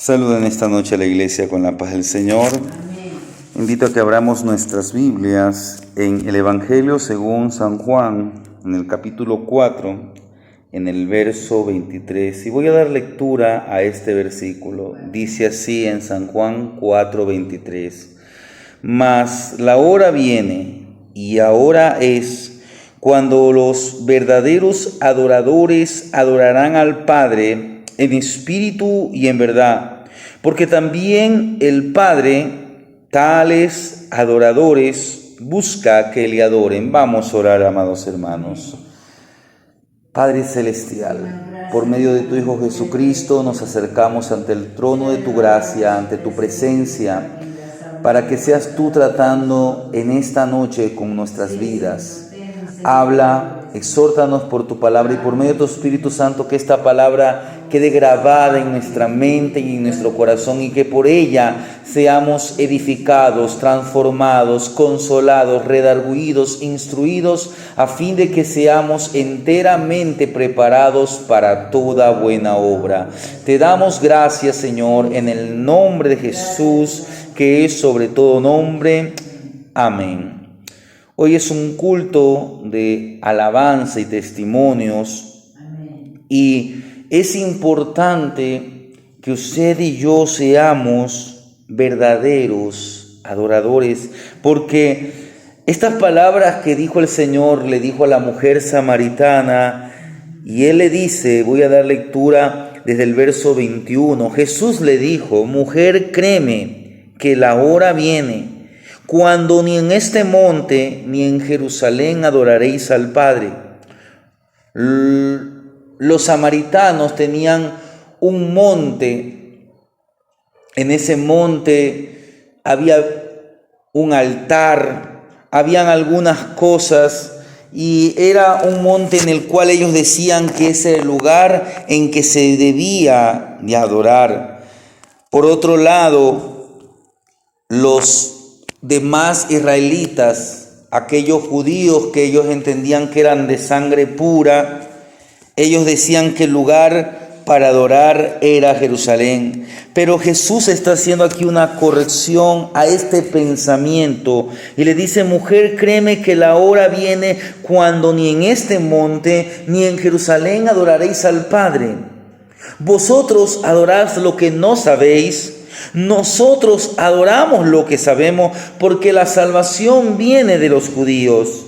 Saluden esta noche a la iglesia con la paz del Señor. Amén. Invito a que abramos nuestras Biblias en el Evangelio según San Juan, en el capítulo 4, en el verso 23. Y voy a dar lectura a este versículo. Dice así en San Juan 4, 23. Mas la hora viene, y ahora es, cuando los verdaderos adoradores adorarán al Padre en espíritu y en verdad, porque también el Padre tales adoradores busca que le adoren. Vamos a orar, amados hermanos. Padre Celestial, por medio de tu Hijo Jesucristo nos acercamos ante el trono de tu gracia, ante tu presencia, para que seas tú tratando en esta noche con nuestras vidas. Habla, exhórtanos por tu palabra y por medio de tu Espíritu Santo que esta palabra quede grabada en nuestra mente y en nuestro corazón y que por ella seamos edificados, transformados, consolados, redargüidos, instruidos, a fin de que seamos enteramente preparados para toda buena obra. Te damos gracias, Señor, en el nombre de Jesús, que es sobre todo nombre. Amén. Hoy es un culto de alabanza y testimonios. Amén. Y es importante que usted y yo seamos verdaderos adoradores, porque estas palabras que dijo el Señor, le dijo a la mujer samaritana, y Él le dice, voy a dar lectura desde el verso 21, Jesús le dijo, mujer, créeme que la hora viene, cuando ni en este monte ni en Jerusalén adoraréis al Padre. Los samaritanos tenían un monte. En ese monte había un altar, habían algunas cosas, y era un monte en el cual ellos decían que ese era el lugar en que se debía de adorar. Por otro lado, los demás israelitas, aquellos judíos que ellos entendían que eran de sangre pura, ellos decían que el lugar para adorar era Jerusalén. Pero Jesús está haciendo aquí una corrección a este pensamiento y le dice, mujer, créeme que la hora viene cuando ni en este monte ni en Jerusalén adoraréis al Padre. Vosotros adoráis lo que no sabéis, nosotros adoramos lo que sabemos, porque la salvación viene de los judíos.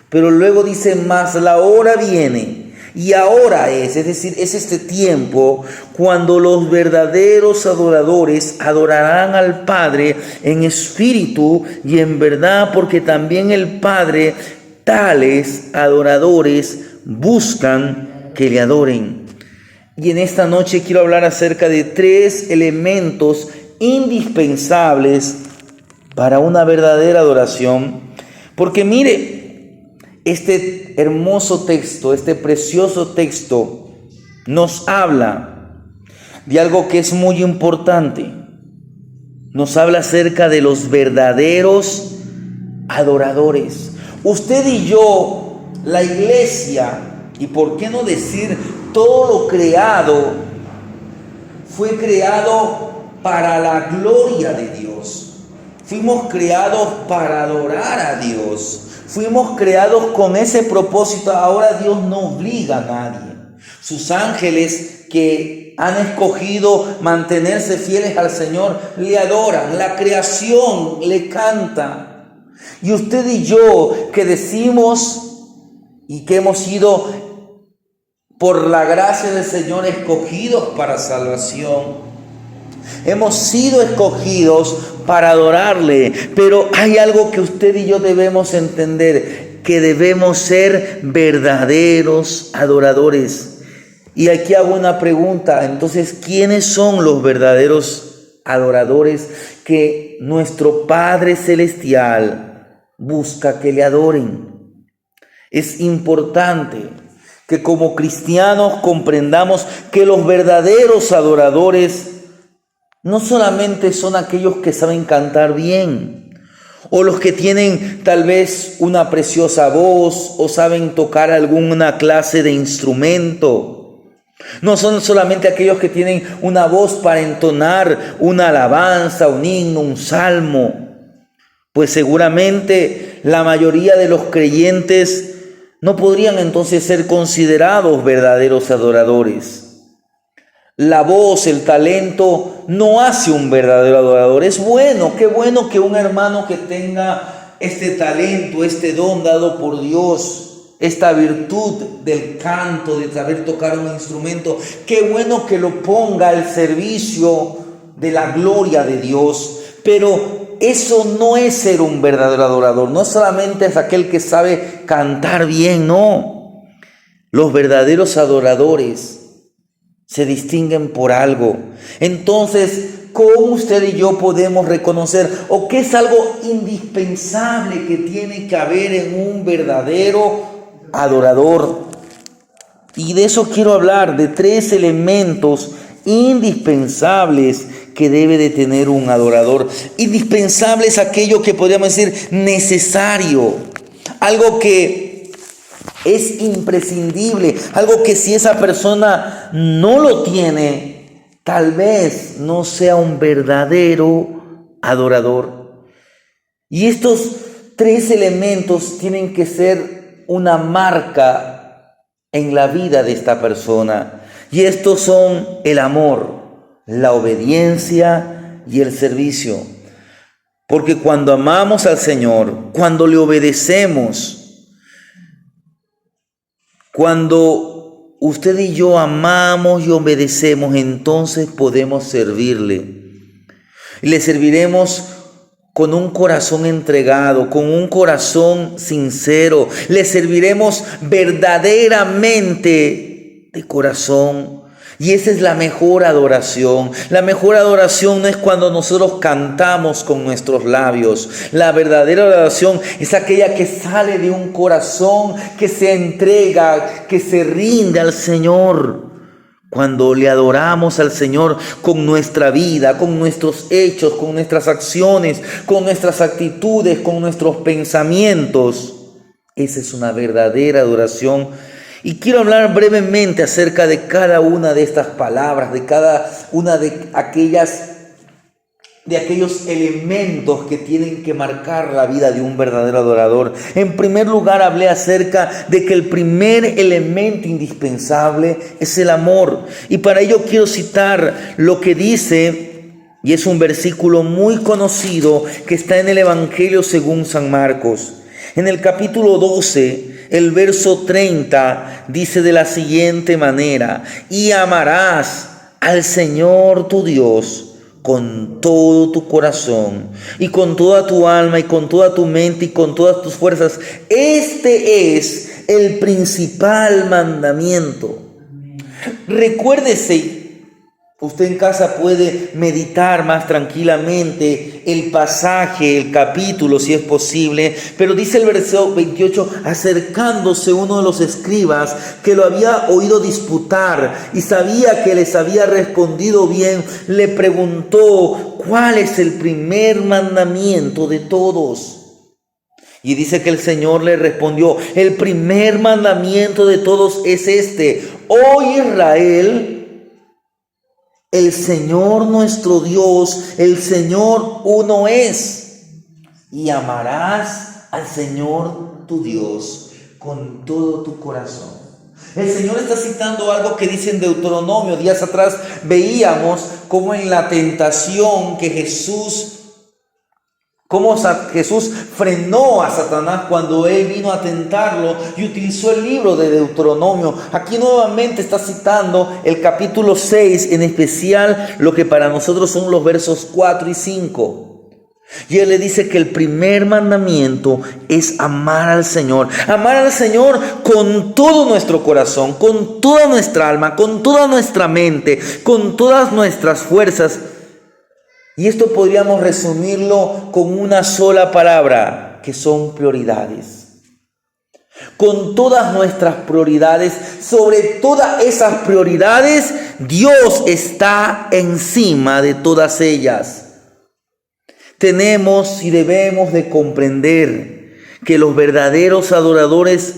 Pero luego dice, mas la hora viene, y ahora es decir, es este tiempo cuando los verdaderos adoradores adorarán al Padre en espíritu y en verdad, porque también el Padre tales adoradores buscan que le adoren. Y en esta noche quiero hablar acerca de 3 elementos indispensables para una verdadera adoración. Porque mire, este hermoso texto, este precioso texto nos habla de algo que es muy importante. Nos habla acerca de los verdaderos adoradores. Usted y yo, la iglesia, y por qué no decir todo lo creado, fue creado para la gloria de Dios. Fuimos creados para adorar a Dios. Fuimos creados con ese propósito. Ahora Dios no obliga a nadie. Sus ángeles que han escogido mantenerse fieles al Señor le adoran. La creación le canta. Y usted y yo que decimos y que hemos sido por la gracia del Señor escogidos para salvación, hemos sido escogidos para adorarle, pero hay algo que usted y yo debemos entender, que debemos ser verdaderos adoradores. Y aquí hago una pregunta, entonces, ¿quiénes son los verdaderos adoradores que nuestro Padre Celestial busca que le adoren? Es importante que como cristianos comprendamos que los verdaderos adoradores no solamente son aquellos que saben cantar bien, o los que tienen tal vez una preciosa voz, o saben tocar alguna clase de instrumento, No son solamente aquellos que tienen una voz para entonar una alabanza, un himno, un salmo. Pues seguramente la mayoría de los creyentes no podrían entonces ser considerados verdaderos adoradores. La voz, el talento no hace un verdadero adorador. Es bueno, qué bueno que un hermano que tenga este talento, este don dado por Dios, esta virtud del canto, de saber tocar un instrumento, qué bueno que lo ponga al servicio de la gloria de Dios. Pero eso no es ser un verdadero adorador. No solamente es aquel que sabe cantar bien, no. Los verdaderos adoradores se distinguen por algo. Entonces, ¿cómo usted y yo podemos reconocer o qué es algo indispensable que tiene que haber en un verdadero adorador? Y de eso quiero hablar, de 3 elementos indispensables que debe de tener un adorador. Indispensable es aquello que podríamos decir necesario, algo que es imprescindible, algo que si esa persona no lo tiene, tal vez no sea un verdadero adorador. Y estos 3 elementos tienen que ser una marca en la vida de esta persona. Y estos son el amor, la obediencia y el servicio. Porque cuando amamos al Señor, cuando le obedecemos, cuando usted y yo amamos y obedecemos, entonces podemos servirle. Y le serviremos con un corazón entregado, con un corazón sincero. Le serviremos verdaderamente de corazón. Y esa es la mejor adoración. La mejor adoración no es cuando nosotros cantamos con nuestros labios. La verdadera adoración es aquella que sale de un corazón que se entrega, que se rinde al Señor. Cuando le adoramos al Señor con nuestra vida, con nuestros hechos, con nuestras acciones, con nuestras actitudes, con nuestros pensamientos, esa es una verdadera adoración. Y quiero hablar brevemente acerca de cada una de estas palabras, de cada una de aquellos elementos que tienen que marcar la vida de un verdadero adorador. En primer lugar, hablé acerca de que el primer elemento indispensable es el amor. Y para ello quiero citar lo que dice, y es un versículo muy conocido que está en el Evangelio según San Marcos. En el capítulo 12, el verso 30 dice de la siguiente manera: y amarás al Señor tu Dios con todo tu corazón y con toda tu alma y con toda tu mente y con todas tus fuerzas. Este es el principal mandamiento. Recuérdese, usted en casa puede meditar más tranquilamente el pasaje, el capítulo, si es posible. Pero dice el verso 28, acercándose uno de los escribas que lo había oído disputar y sabía que les había respondido bien, le preguntó: ¿cuál es el primer mandamiento de todos? Y dice que el Señor le respondió: el primer mandamiento de todos es este: oh Israel, el Señor nuestro Dios, el Señor uno es, y amarás al Señor tu Dios con todo tu corazón. El Señor está citando algo que dice en Deuteronomio. Días atrás veíamos cómo en la tentación que Jesús frenó a Satanás cuando él vino a tentarlo y utilizó el libro de Deuteronomio. Aquí nuevamente está citando el capítulo 6, en especial lo que para nosotros son los versos 4 y 5. Y él le dice que el primer mandamiento es amar al Señor con todo nuestro corazón, con toda nuestra alma, con toda nuestra mente, con todas nuestras fuerzas. Y esto podríamos resumirlo con una sola palabra, que son prioridades. Con todas nuestras prioridades, sobre todas esas prioridades, Dios está encima de todas ellas. Tenemos y debemos de comprender que los verdaderos adoradores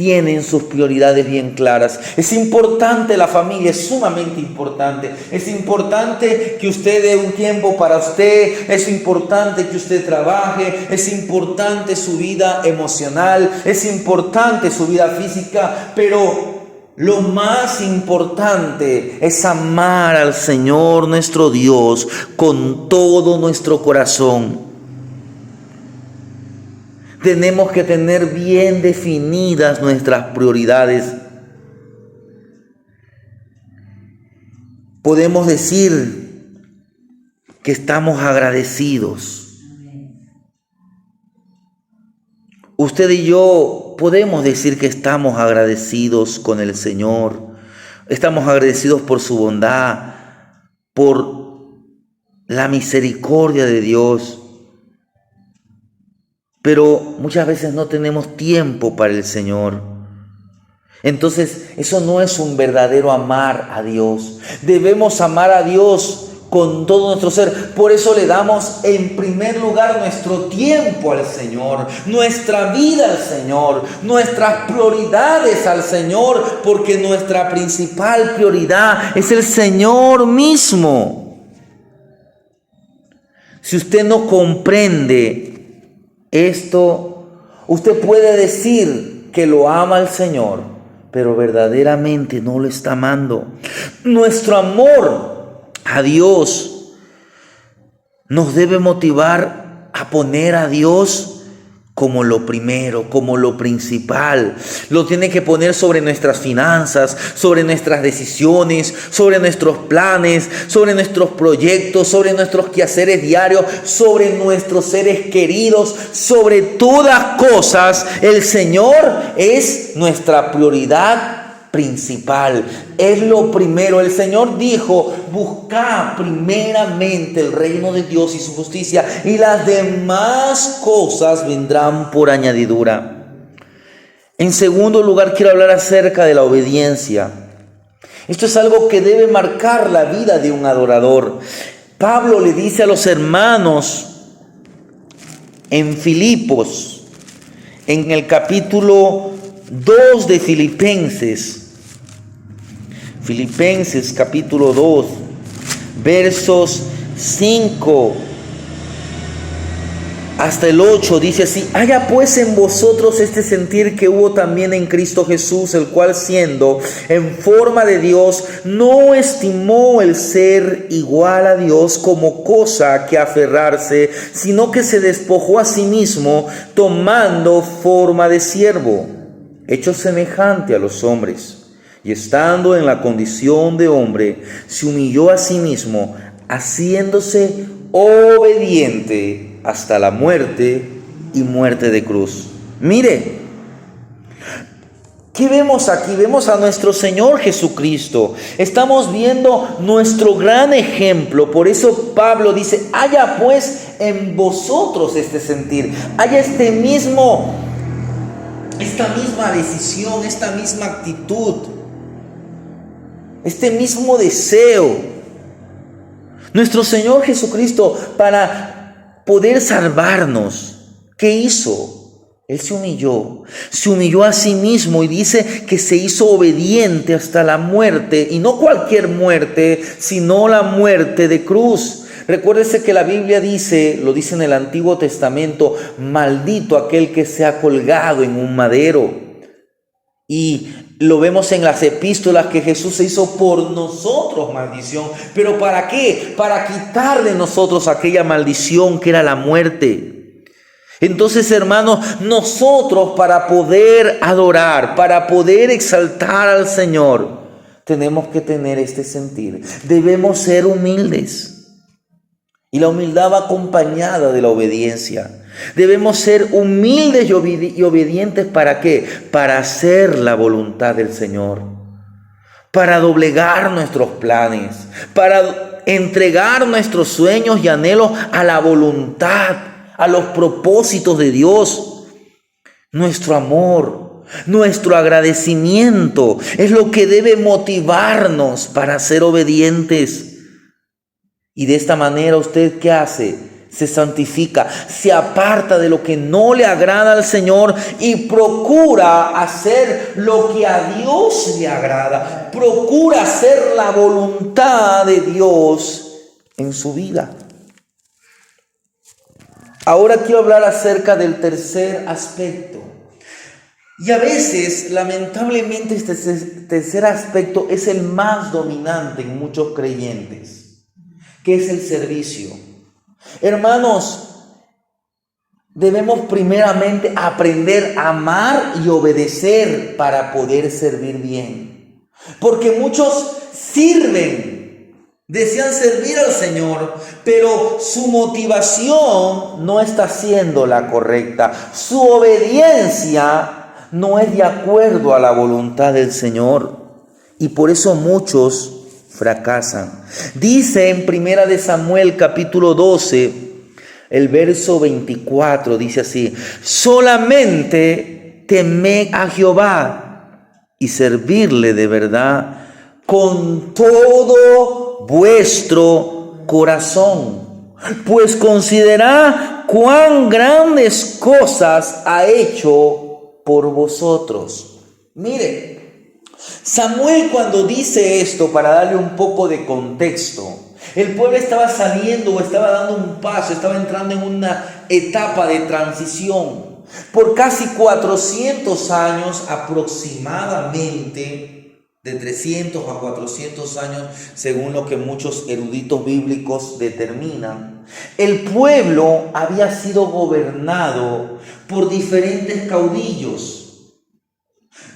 tienen sus prioridades bien claras. Es importante la familia, es sumamente importante. Es importante que usted dé un tiempo para usted, es importante que usted trabaje, es importante su vida emocional, es importante su vida física, pero lo más importante es amar al Señor nuestro Dios con todo nuestro corazón. Tenemos que tener bien definidas nuestras prioridades. Podemos decir que estamos agradecidos. Usted y yo podemos decir que estamos agradecidos con el Señor. Estamos agradecidos por su bondad, por la misericordia de Dios. Pero muchas veces no tenemos tiempo para el Señor. Entonces, eso no es un verdadero amar a Dios. Debemos amar a Dios con todo nuestro ser. Por eso le damos en primer lugar nuestro tiempo al Señor, nuestra vida al Señor, nuestras prioridades al Señor, porque nuestra principal prioridad es el Señor mismo. Si usted no comprende esto, usted puede decir que lo ama al Señor, pero verdaderamente no lo está amando. Nuestro amor a Dios nos debe motivar a poner a Dios como lo primero, como lo principal. Lo tiene que poner sobre nuestras finanzas, sobre nuestras decisiones, sobre nuestros planes, sobre nuestros proyectos, sobre nuestros quehaceres diarios, sobre nuestros seres queridos, sobre todas cosas. El Señor es nuestra prioridad principal, es lo primero. El Señor dijo: buscad primeramente el reino de Dios y su justicia, y las demás cosas vendrán por añadidura. En segundo lugar, quiero hablar acerca de la obediencia. Esto es algo que debe marcar la vida de un adorador. Pablo le dice a los hermanos en Filipos, en el capítulo 2 de Filipenses capítulo 2, versos 5 hasta el 8, dice así: haya pues en vosotros este sentir que hubo también en Cristo Jesús, el cual, siendo en forma de Dios, no estimó el ser igual a Dios como cosa que aferrarse, sino que se despojó a sí mismo, tomando forma de siervo, hecho semejante a los hombres, y estando en la condición de hombre, se humilló a sí mismo, haciéndose obediente hasta la muerte y muerte de cruz. Mire, ¿qué vemos aquí? Vemos a nuestro Señor Jesucristo. Estamos viendo nuestro gran ejemplo. Por eso Pablo dice: haya pues en vosotros este sentir, haya esta misma decisión, esta misma actitud, este mismo deseo. Nuestro Señor Jesucristo, para poder salvarnos, ¿qué hizo? Él se humilló a sí mismo, y dice que se hizo obediente hasta la muerte, y no cualquier muerte, sino la muerte de cruz. Recuérdese que la Biblia dice, lo dice en el Antiguo Testamento: maldito aquel que sea colgado en un madero. Y lo vemos en las epístolas que Jesús se hizo por nosotros maldición. ¿Pero para qué? Para quitar de nosotros aquella maldición que era la muerte. Entonces, hermanos, nosotros, para poder adorar, para poder exaltar al Señor, tenemos que tener este sentir. Debemos ser humildes. Y la humildad va acompañada de la obediencia. Debemos ser humildes y obedientes. ¿Para qué? Para hacer la voluntad del Señor, para doblegar nuestros planes, para entregar nuestros sueños y anhelos a la voluntad, a los propósitos de Dios. Nuestro amor, nuestro agradecimiento es lo que debe motivarnos para ser obedientes. Y de esta manera, ¿usted qué hace? se santifica, se aparta de lo que no le agrada al Señor y procura hacer lo que a Dios le agrada. Procura hacer la voluntad de Dios en su vida. Ahora quiero hablar acerca del tercer aspecto. Y a veces, lamentablemente, este tercer aspecto es el más dominante en muchos creyentes, que es el servicio. Hermanos, debemos primeramente aprender a amar y obedecer para poder servir bien. Porque muchos desean servir al Señor, pero su motivación no está siendo la correcta. Su obediencia no es de acuerdo a la voluntad del Señor. Y por eso muchos fracasan. Dice en 1 de Samuel capítulo 12, el verso 24, dice así: solamente temed a Jehová y servirle de verdad con todo vuestro corazón, pues considerad cuán grandes cosas ha hecho por vosotros. Mire, Samuel, cuando dice esto, para darle un poco de contexto, el pueblo estaba saliendo o estaba dando un paso, estaba entrando en una etapa de transición. Por casi 400 años aproximadamente, de 300 a 400 años, según lo que muchos eruditos bíblicos determinan, el pueblo había sido gobernado por diferentes caudillos.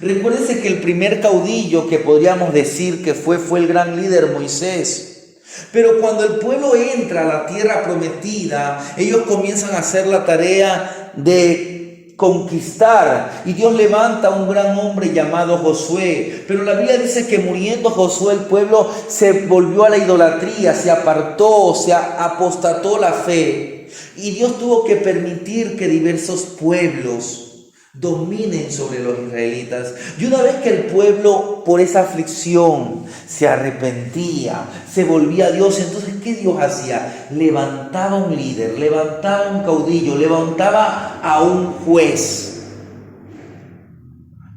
Recuérdense que el primer caudillo que podríamos decir que fue el gran líder Moisés. Pero cuando el pueblo entra a la tierra prometida, ellos comienzan a hacer la tarea de conquistar, y Dios levanta a un gran hombre llamado Josué. Pero la Biblia dice que muriendo Josué, el pueblo se volvió a la idolatría, se apartó, se apostató la fe, y Dios tuvo que permitir que diversos pueblos dominen sobre los israelitas. Y una vez que el pueblo, por esa aflicción, se arrepentía, se volvía a Dios, entonces ¿qué Dios hacía? Levantaba un líder, levantaba un caudillo, levantaba a un juez.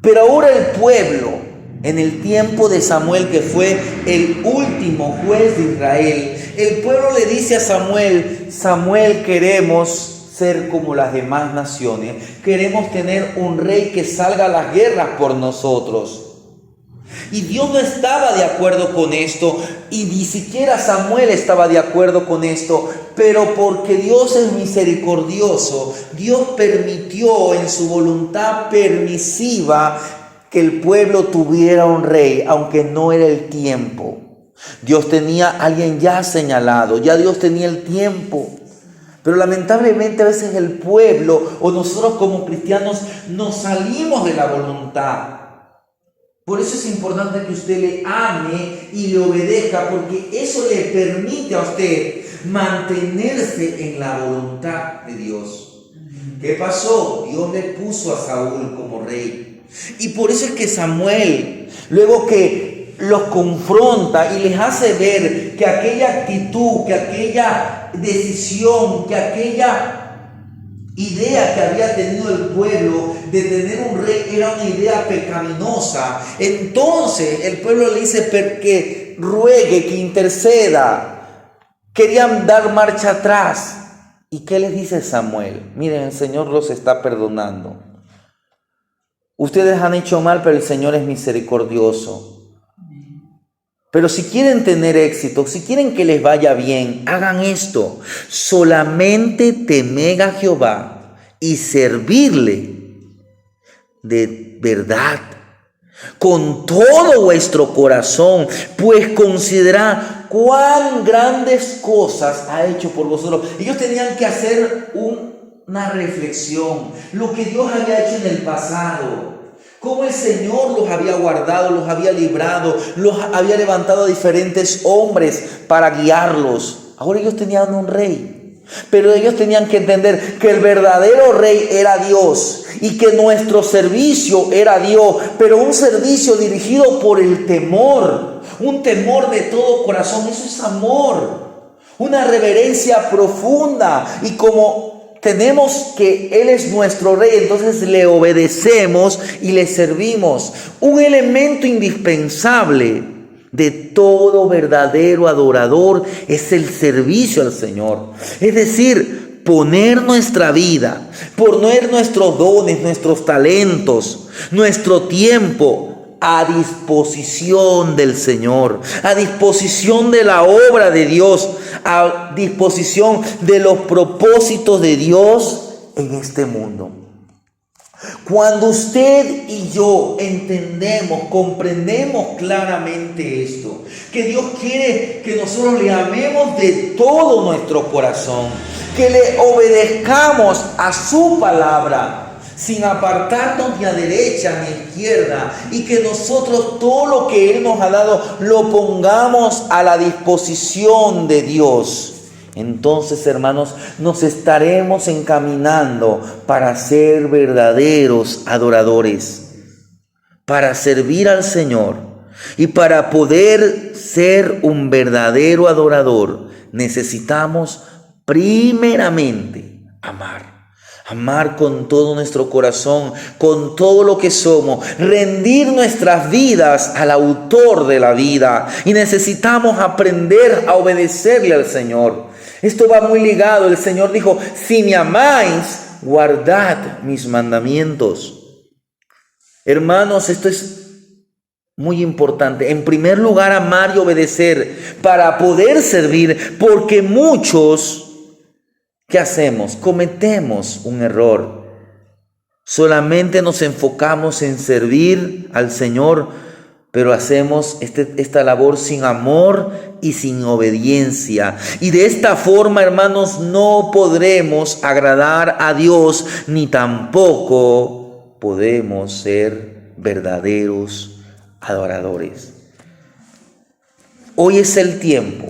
Pero ahora el pueblo, en el tiempo de Samuel, que fue el último juez de Israel, el pueblo le dice a Samuel: Samuel, queremos ser como las demás naciones, queremos tener un rey que salga a las guerras por nosotros. Y Dios no estaba de acuerdo con esto, y ni siquiera Samuel estaba de acuerdo con esto, pero porque Dios es misericordioso, Dios permitió en su voluntad permisiva que el pueblo tuviera un rey, aunque no era el tiempo. Dios tenía a alguien ya señalado, ya Dios tenía el tiempo. Pero lamentablemente a veces el pueblo o nosotros como cristianos nos salimos de la voluntad. Por eso es importante que usted le ame y le obedezca, porque eso le permite a usted mantenerse en la voluntad de Dios. ¿Qué pasó? Dios le puso a Saúl como rey. Y por eso es que Samuel, luego que los confronta y les hace ver que aquella actitud, que aquella decisión, que aquella idea que había tenido el pueblo de tener un rey era una idea pecaminosa, entonces el pueblo le dice que ruegue, que interceda. Querían dar marcha atrás. ¿Y qué les dice Samuel? Miren, el Señor los está perdonando. Ustedes han hecho mal, pero el Señor es misericordioso. Pero si quieren tener éxito, si quieren que les vaya bien, hagan esto: solamente temed a Jehová y servirle de verdad con todo vuestro corazón, pues considerad cuán grandes cosas ha hecho por vosotros. Ellos tenían que hacer una reflexión, lo que Dios había hecho en el pasado, cómo el Señor los había guardado, los había librado, los había levantado a diferentes hombres para guiarlos. Ahora ellos tenían un rey, pero ellos tenían que entender que el verdadero rey era Dios y que nuestro servicio era Dios, pero un servicio dirigido por el temor, un temor de todo corazón. Eso es amor. una reverencia profunda. Y como tenemos que Él es nuestro Rey, entonces le obedecemos y le servimos. Un elemento indispensable de todo verdadero adorador es el servicio al Señor. Es decir, poner nuestra vida, poner nuestros dones, nuestros talentos, nuestro tiempo a disposición del Señor, a disposición de la obra de Dios, a disposición de los propósitos de Dios en este mundo. Cuando usted y yo entendemos, comprendemos claramente esto, que Dios quiere que nosotros le amemos de todo nuestro corazón, que le obedezcamos a su palabra, sin apartarnos ni a derecha ni a izquierda, y que nosotros todo lo que Él nos ha dado lo pongamos a la disposición de Dios. Entonces, hermanos, nos estaremos encaminando para ser verdaderos adoradores, para servir al Señor. Y para poder ser un verdadero adorador, necesitamos primeramente amar con todo nuestro corazón, con todo lo que somos, rendir nuestras vidas al autor de la vida. Y necesitamos aprender a obedecerle al Señor. Esto va muy ligado. El Señor dijo: si me amáis, guardad mis mandamientos. Hermanos, esto es muy importante. En primer lugar, amar y obedecer para poder servir, porque muchos, ¿qué hacemos? Cometemos un error. Solamente nos enfocamos en servir al Señor, pero hacemos esta labor sin amor y sin obediencia. Y de esta forma, hermanos, no podremos agradar a Dios, ni tampoco podemos ser verdaderos adoradores. Hoy es el tiempo.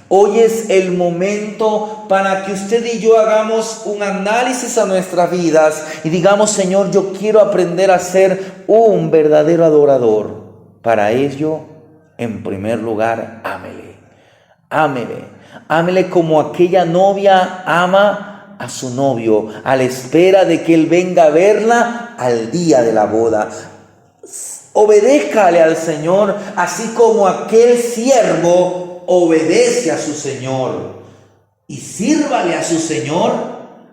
Hoy es el momento para que usted y yo hagamos un análisis a nuestras vidas y digamos: Señor, yo quiero aprender a ser un verdadero adorador. Para ello, en primer lugar, ámele como aquella novia ama a su novio, a la espera de que él venga a verla al día de la boda. Obedézcale al Señor, así como aquel siervo obedece a su Señor, y sírvale a su Señor,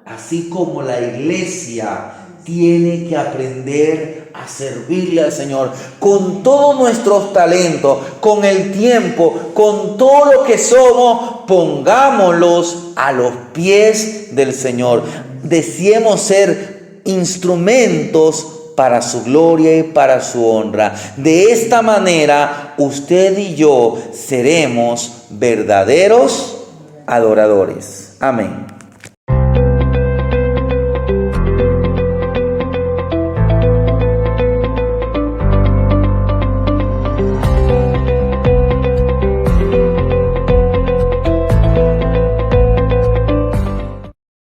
así como la iglesia tiene que aprender a servirle al Señor con todos nuestros talentos, con el tiempo, con todo lo que somos. Pongámoslos a los pies del Señor. Deseemos ser instrumentos para su gloria y para su honra. De esta manera, usted y yo seremos verdaderos adoradores. Amén.